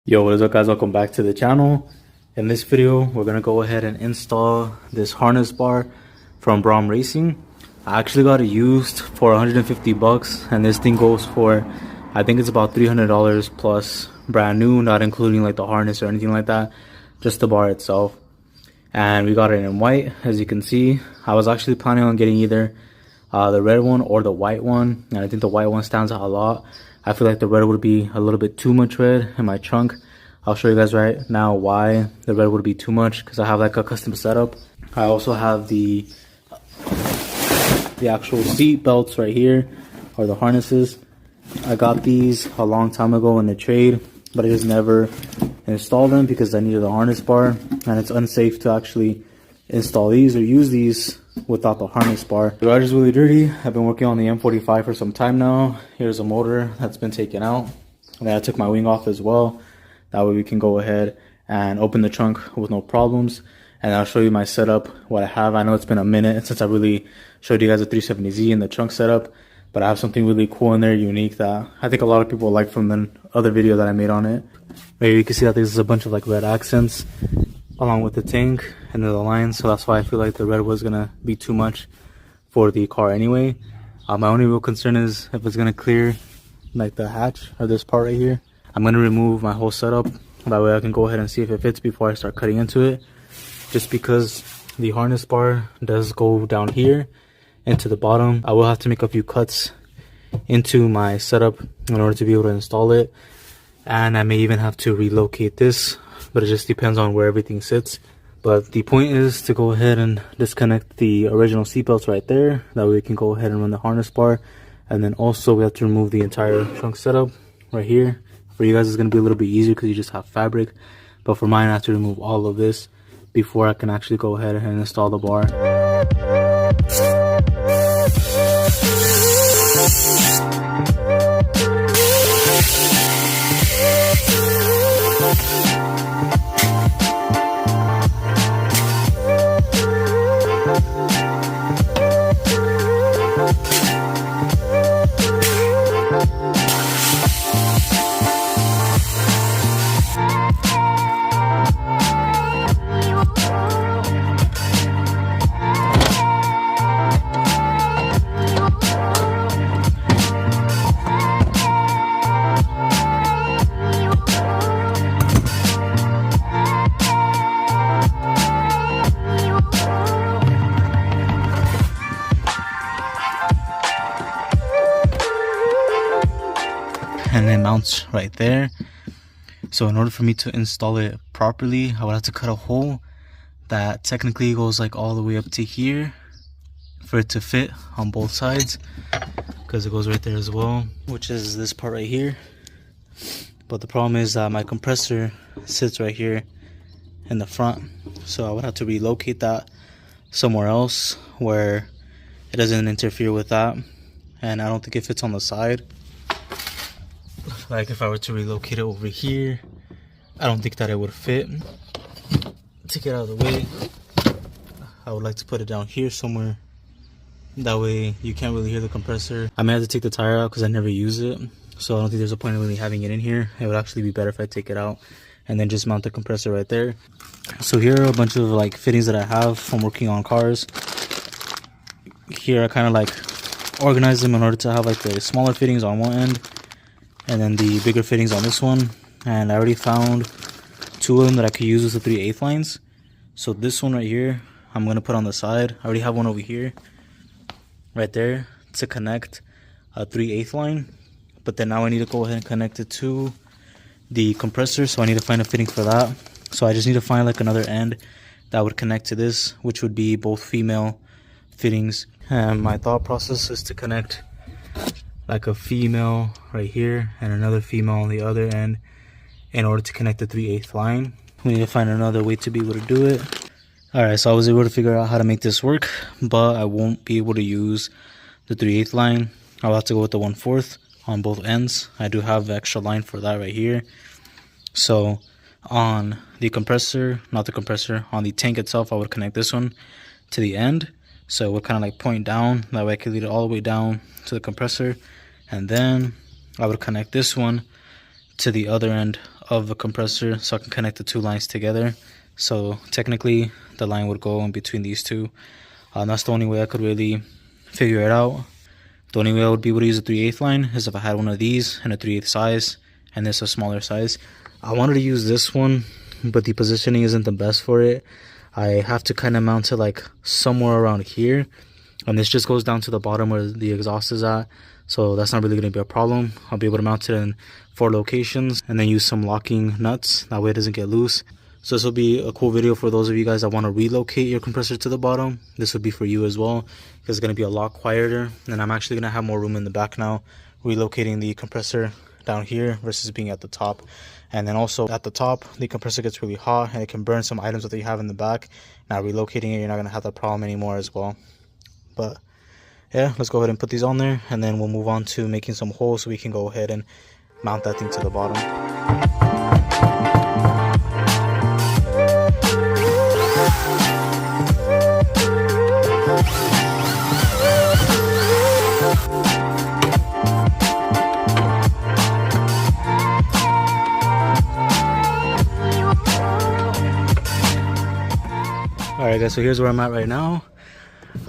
Yo, what is up guys, welcome back to the channel. In this video we're gonna go ahead and install this harness bar from BRAUM Racing. I actually got it used for 150 bucks and this thing goes for, I think it's about $300 plus brand new, not including like the harness or anything like that, just the bar itself. And we got it in white, as you can see. I was actually planning on getting either the red one or the white one, and I think the white one stands out a lot. I feel like the red would be a little bit too much red in my trunk. I'll show you guys right now why the red would be too much, because I have like a custom setup. I also have the actual seat belts right here, or the harnesses. I got these a long time ago in the trade, but I just never installed them because I needed a harness bar, and it's unsafe to actually install these or use these without the harness bar. The garage is really dirty. I've been working on the M45 for some time now. Here's a motor that's been taken out, and then I took my wing off as well. That way we can go ahead and open the trunk with no problems. And I'll show you my setup, what I have. I know it's been a minute since I really showed you guys the 370Z and the trunk setup, but I have something really cool in there, unique, that I think a lot of people like from the other video that I made on it. Right here you can see that there's a bunch of like red accents along with the tank and the line, so that's why I feel like the red was gonna be too much for the car anyway. My only real concern is if it's gonna clear like the hatch or this part right here. I'm gonna remove my whole setup, that way I can go ahead and see if it fits before I start cutting into it, just because the harness bar does go down here into the bottom. I will have to make a few cuts into my setup in order to be able to install it, and I may even have to relocate this, but it just depends on where everything sits. But the point is to go ahead and disconnect the original seatbelts right there, that way we can go ahead and run the harness bar. And then also we have to remove the entire trunk setup right here. For you guys it's going to be a little bit easier because you just have fabric, but for mine I have to remove all of this before I can actually go ahead and install the bar. And it mounts right there. So in order for me to install it properly, I would have to cut a hole that technically goes like all the way up to here for it to fit on both sides, because it goes right there as well, which is this part right here. But the problem is that my compressor sits right here in the front, so I would have to relocate that somewhere else where it doesn't interfere with that, and I don't think it fits on the side. Like if I were to relocate it over here, I don't think that it would fit. To get out of the way, I would like to put it down here somewhere, that way you can't really hear the compressor. I may have to take the tire out because I never use it, so I don't think there's a point in really having it in here. It would actually be better if I take it out and then just mount the compressor right there. So here are a bunch of like fittings that I have from working on cars. Here I kind of like organize them in order to have like the smaller fittings on one end and then the bigger fittings on this one. And I already found two of them that I could use with the 3/8 lines. So this one right here I'm gonna put on the side. I already have one over here right there to connect a 3/8 line, but then now I need to go ahead and connect it to the compressor, so I need to find a fitting for that. So I just need to find like another end that would connect to this, which would be both female fittings. And my thought process is to connect like a female right here and another female on the other end in order to connect the 3/8 line. We need to find another way to be able to do it. Alright, so I was able to figure out how to make this work, but I won't be able to use the 3/8 line. I'll have to go with the 1/4 on both ends. I do have extra line for that right here. So on the compressor, not the compressor, on the tank itself, I would connect this one to the end, so it would kind of like point down, that way I could lead it all the way down to the compressor. And then I would connect this one to the other end of the compressor so I can connect the two lines together. So technically the line would go in between these two. That's the only way I could really figure it out. The only way I would be able to use a 3/8 line is if I had one of these in a 3/8 size and this a smaller size. I wanted to use this one, but the positioning isn't the best for it. I have to kind of mount it like somewhere around here, and this just goes down to the bottom where the exhaust is at, so that's not really going to be a problem. I'll be able to mount it in 4 locations and then use some locking nuts, that way it doesn't get loose. So this will be a cool video for those of you guys that want to relocate your compressor to the bottom. This would be for you as well, because it's going to be a lot quieter, and I'm actually going to have more room in the back now, relocating the compressor down here versus being at the top. And then also at the top, the compressor gets really hot and it can burn some items that you have in the back. Now relocating it, you're not going to have that problem anymore as well. But yeah, let's go ahead and put these on there, and then we'll move on to making some holes so we can go ahead and mount that thing to the bottom. Alright guys, so here's where I'm at right now.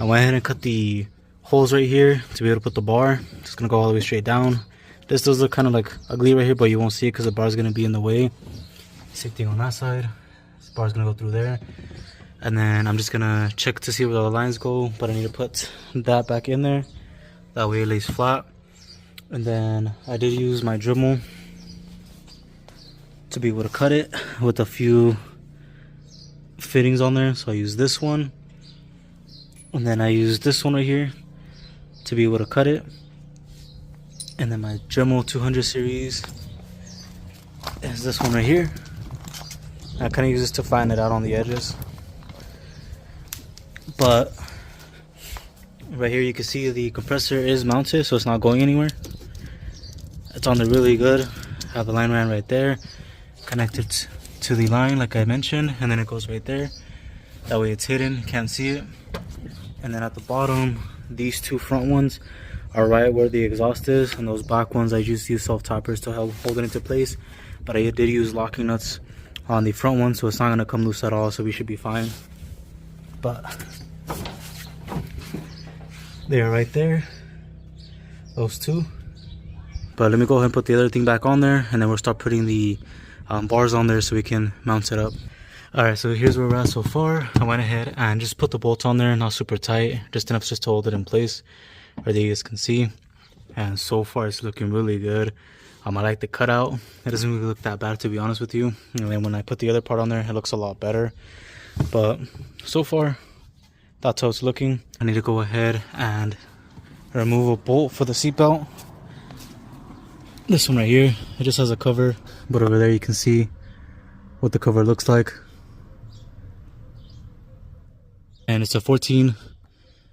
I went ahead and cut the holes right here to be able to put the bar. Just gonna go all the way straight down. This does look kind of like ugly right here, but you won't see it because the bar is gonna be in the way. Same thing on that side. This bar is gonna go through there. And then I'm just gonna check to see where the lines go, but I need to put that back in there. That way it lays flat. And then I did use my Dremel to be able to cut it with a few fittings on there. So I use this one, and then I use this one right here to be able to cut it. And then my Dremel 200 series is this one right here. I kind of use this to flatten it out on the edges. But right here you can see the compressor is mounted, so it's not going anywhere. It's on there really good. I have the line ran right there, connected to the line like I mentioned, and then it goes right there. That way it's hidden, can't see it. And then at the bottom, these two front ones are right where the exhaust is, and those back ones I just use self-tappers to help hold it into place. But I did use locking nuts on the front one, so it's not going to come loose at all, so we should be fine. But they're right there, those two. But let me go ahead and put the other thing back on there, and then we'll start putting the bars on there so we can mount it up. Alright, so here's where we're at so far. I went ahead and just put the bolts on there, not super tight, just enough just to hold it in place, where you guys can see. And so far it's looking really good. I like the cutout. It doesn't really look that bad, to be honest with you. And then when I put the other part on there, it looks a lot better. But so far, that's how it's looking. I need to go ahead and remove a bolt for the seatbelt. This one right here, it just has a cover, but over there you can see what the cover looks like. And it's a 14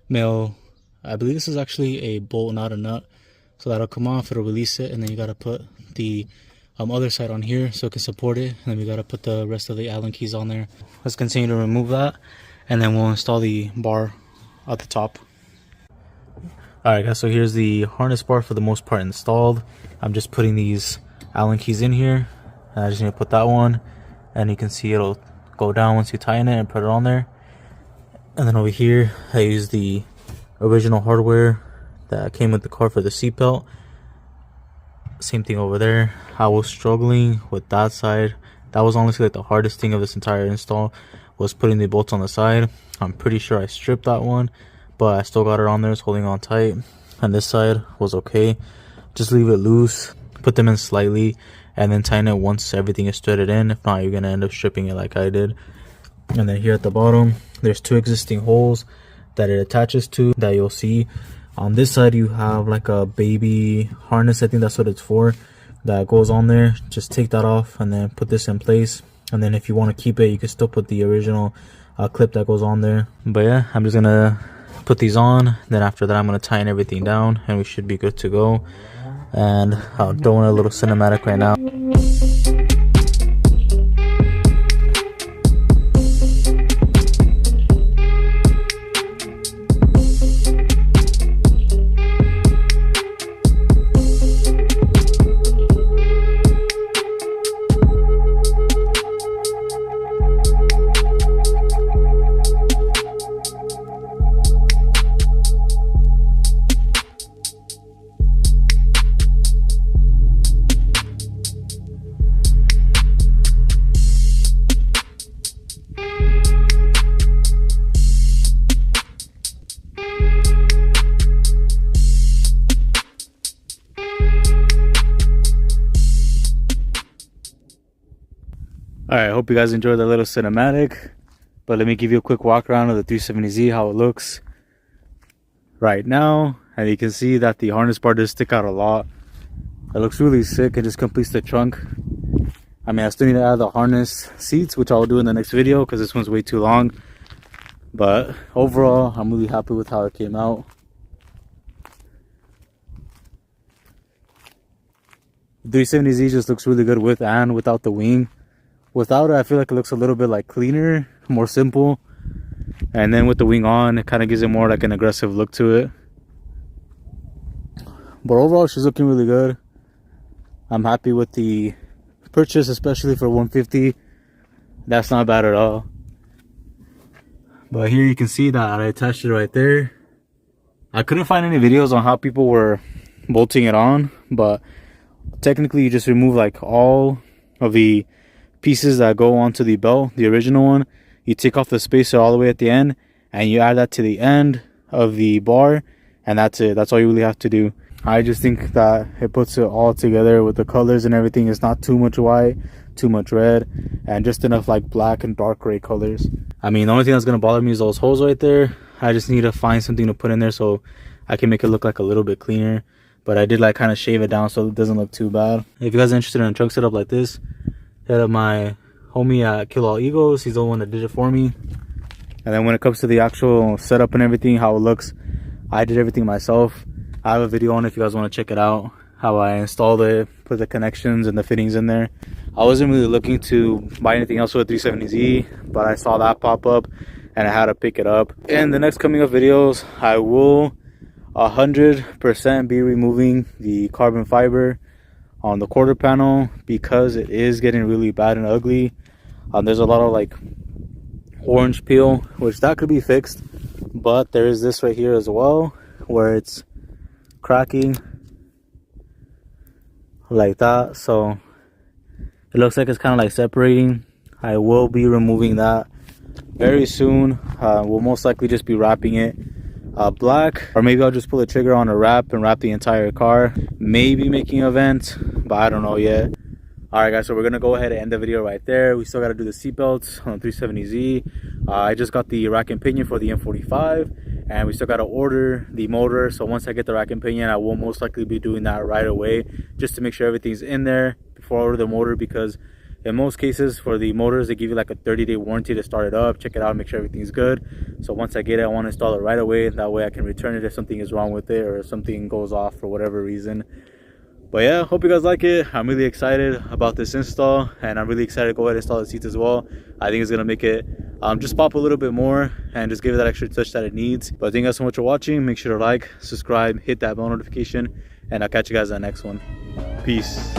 mil, I believe this is actually a bolt, not a nut. So that'll come off, it'll release it, and then you gotta put the other side on here so it can support it. And then we gotta put the rest of the Allen keys on there. Let's continue to remove that, and then we'll install the bar at the top. Alright guys, so here's the harness bar for the most part installed. I'm just putting these Allen keys in here. I just need to put that one, and you can see it'll go down once you tighten it and put it on there. And then over here, I use the original hardware that came with the car for the seatbelt. Same thing over there. I was struggling with that side. That was honestly like the hardest thing of this entire install, was putting the bolts on the side. I'm pretty sure I stripped that one, but I still got it on there. It's holding on tight. And this side was okay. Just leave it loose, put them in slightly, and then tighten it once everything is threaded in. If not, you're gonna end up stripping it like I did. And then here at the bottom, there's 2 existing holes that it attaches to that you'll see. On this side you have like a baby harness, I think that's what it's for, that goes on there. Just take that off and then put this in place. And then if you want to keep it, you can still put the original clip that goes on there. But yeah, I'm just gonna put these on, then after that I'm gonna tighten everything down and we should be good to go. And I'll throw in a little cinematic right now. Alright, hope you guys enjoyed the little cinematic. But let me give you a quick walk around of the 370Z, how it looks right now. And you can see that the harness bar does stick out a lot. It looks really sick. It just completes the trunk. I mean, I still need to add the harness seats, which I'll do in the next video because this one's way too long. But overall, I'm really happy with how it came out. The 370Z just looks really good with and without the wing. Without it, I feel like it looks a little bit like cleaner, more simple. And then with the wing on, it kind of gives it more like an aggressive look to it. But overall, she's looking really good. I'm happy with the purchase, especially for 150. That's not bad at all. But here you can see that I attached it right there. I couldn't find any videos on how people were bolting it on, but technically you just remove like all of the pieces that go onto the belt, the original one. You take off the spacer all the way at the end and you add that to the end of the bar, and that's it. That's all you really have to do. I just think that it puts it all together with the colors and everything. It's not too much white, too much red, and just enough like black and dark gray colors. I mean, the only thing that's going to bother me is those holes right there. I just need to find something to put in there so I can make it look like a little bit cleaner. But I did like kind of shave it down so it doesn't look too bad. If you guys are interested in a trunk setup like this, hit up my homie at Kill All Egos. He's the one that did it for me. And then when it comes to the actual setup and everything, how it looks, I did everything myself. I have a video on it if you guys want to check it out, how I installed it, put the connections and the fittings in there. I wasn't really looking to buy anything else with a 370Z, but I saw that pop up and I had to pick it up. In the next coming up videos, I will 100% be removing the carbon fiber on the quarter panel because it is getting really bad and ugly. There's a lot of like orange peel, which that could be fixed, but there is this right here as well where it's cracking like that, so it looks like it's kind of like separating. I will be removing that very soon. We'll most likely just be wrapping it black, or maybe I'll just pull the trigger on a wrap and wrap the entire car, maybe making a vent, but I don't know yet. Alright guys, so we're gonna go ahead and end the video right there. We still gotta do the seatbelts on the 370Z. I just got the rack and pinion for the M45, and we still gotta order the motor. So once I get the rack and pinion, I will most likely be doing that right away, just to make sure everything's in there before I order the motor, because in most cases for the motors, they give you like a 30-day warranty to start it up, check it out, make sure everything's good. So once I get it, I want to install it right away. That way I can return it if something is wrong with it or something goes off for whatever reason. But yeah, hope you guys like it. I'm really excited about this install, and I'm really excited to go ahead and install the seats as well. I think it's going to make it just pop a little bit more and just give it that extra touch that it needs. But thank you guys so much for watching. Make sure to like, subscribe, hit that bell notification, and I'll catch you guys on the next one. Peace.